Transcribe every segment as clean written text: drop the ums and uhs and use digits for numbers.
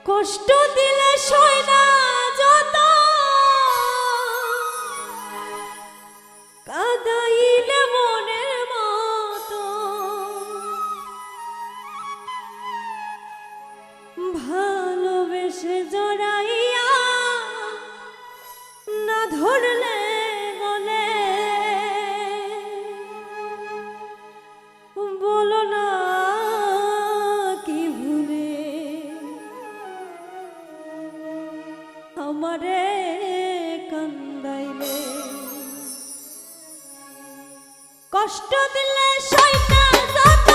কষ্ট দিলে সয় না যত, কাঁদাইলে মনের মতো, ভালোবেসে জড়াইয়া না ধরলে গলে, বলো না কি ভুলে আমারে কান্দাইলে। কষ্ট দিলে সয় না যত,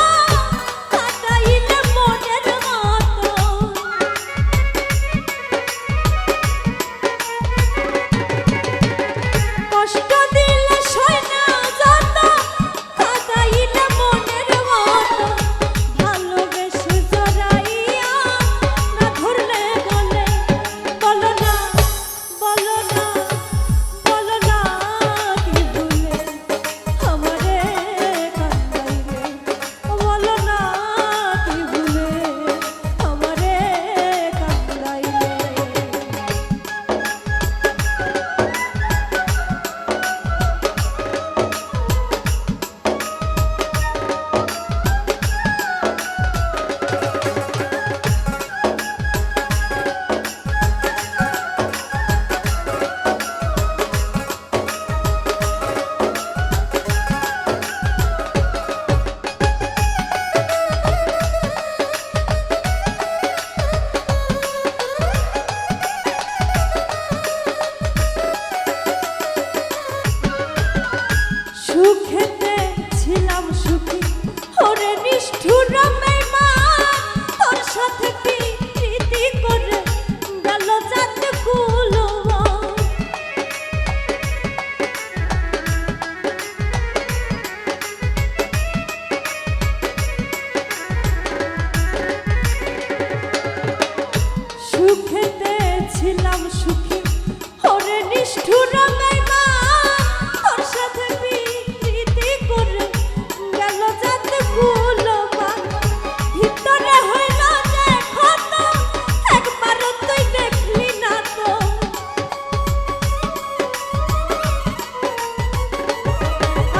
কাঁদাইলে মনের মতো, কষ্ট দিলে সয় না যত, কাঁদাইলে মনের মতো, ভালোবেসে জড়াইয়া না ধরলে গলে, বলো না বলো না বলো না কি ভুলে আমারে কান্দাইলে, বলো না কি ভুলে আমারে কান্দাইলে। সুখেতে ছিলাম সুখী, ওরে নিষ্ঠুর বেঈমান, তোর সাথে কি প্রীতি করে গেল জাত কুলবান। সুখেতে ছিলাম সুখী, ওরে নিষ্ঠুর বেঈমান, তোর সাথে প্রীতি করে গেল জাত কুলবান। ভিতরে হইল যে ক্ষত, একবারও তুই দেখলি না তো,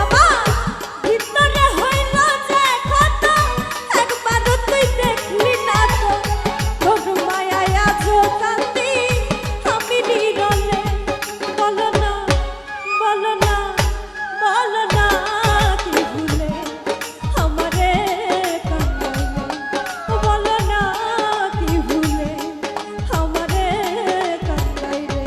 আমার ভিতরে হইল যে ক্ষত, একবারও তুই দেখলি না তো, তোর মায়ায় আজও কান্দি আমি নীরলে, বলো না বলো না বলো না কি ভুলে আমারে কান্দাইলে, বলো না কি ভুলে আমারে কান্দাইলে।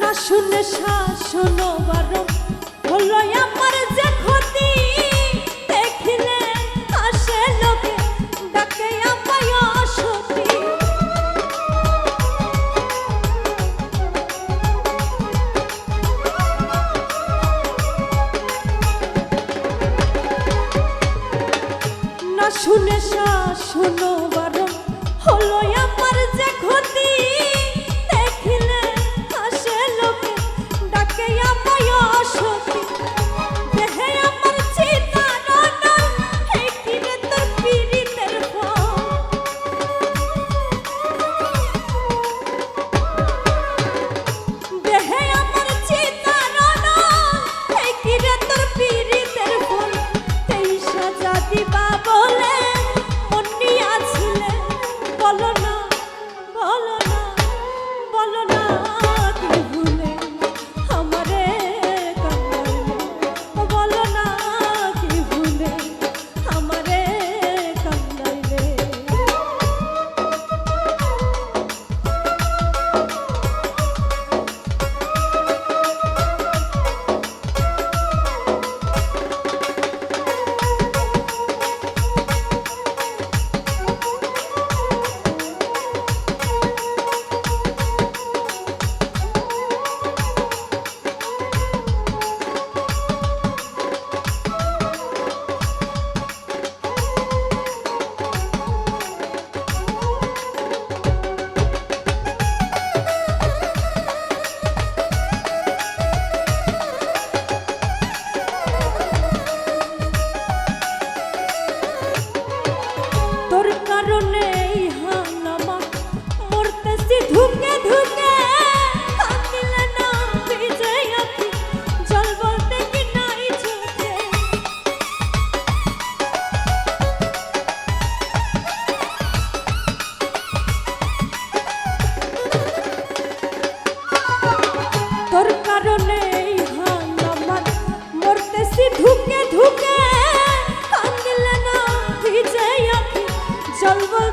না শুনে শাসন বারণ হলো আমার যে ক্ষতি, দেখিলে আসে লোকে ডাকে আমায় অসতী। না শুনে শাসন বারণ হলো আমার যে ক্ষতি, দেখিলে আসে লোকে ডাকে আমায় অসতী। দেহে আমার চিতা রনা, এই কিরে তোর পীড়িতের ফল, দেহে আমার চিতা রনা, এই কিরে তোর পীড়িতের ফল। এই সাজা দিবা বলে মন নিয়াছিলে, বলো না বলো না বলো না কি ভুলে আমারে কান্দাইলে, বলো না কি ভুলে আমারে কান্দাইলে।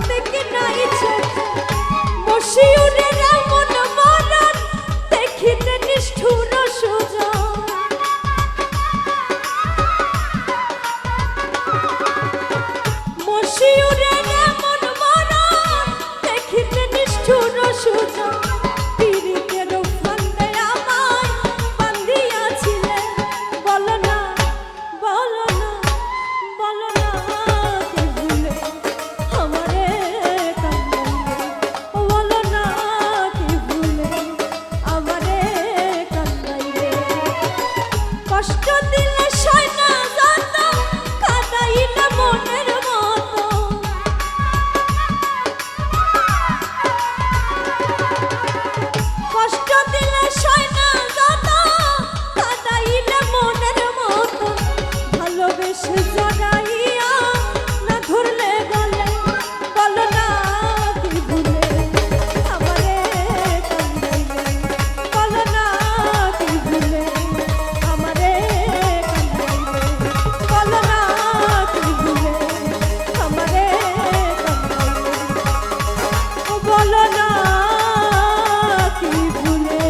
দেখি নাই চোখ মশিউরের এমন মরণ দেখিতে নিষ্ঠুর সুজন মশিউরের এমন মরণ দেখিতে নিষ্ঠুর সুজন পীড়িতের ফান্দে আমায় বান্ধিয়াছিলে বলো না বলো না বলো না কে ভুলে আমারে কান্দাইলে বলো না কে ভুলে আমারে কান্দাইলে কষ্ট দিলে সয় না যত কাঁদাইলে মনের মতো কষ্ট দিলে সয় না যত কাঁদাইলে মনের মতো ভালোবেসে জড়াইয়া না ধরলে গলে বলো না কি ভুলে আমারে কান্দাইলে বলো না কি ভুলে আমারে কান্দাইলে বলো না কি ভুলে আমারে কান্দাইলে বলো না কি ভুলে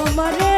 আমারে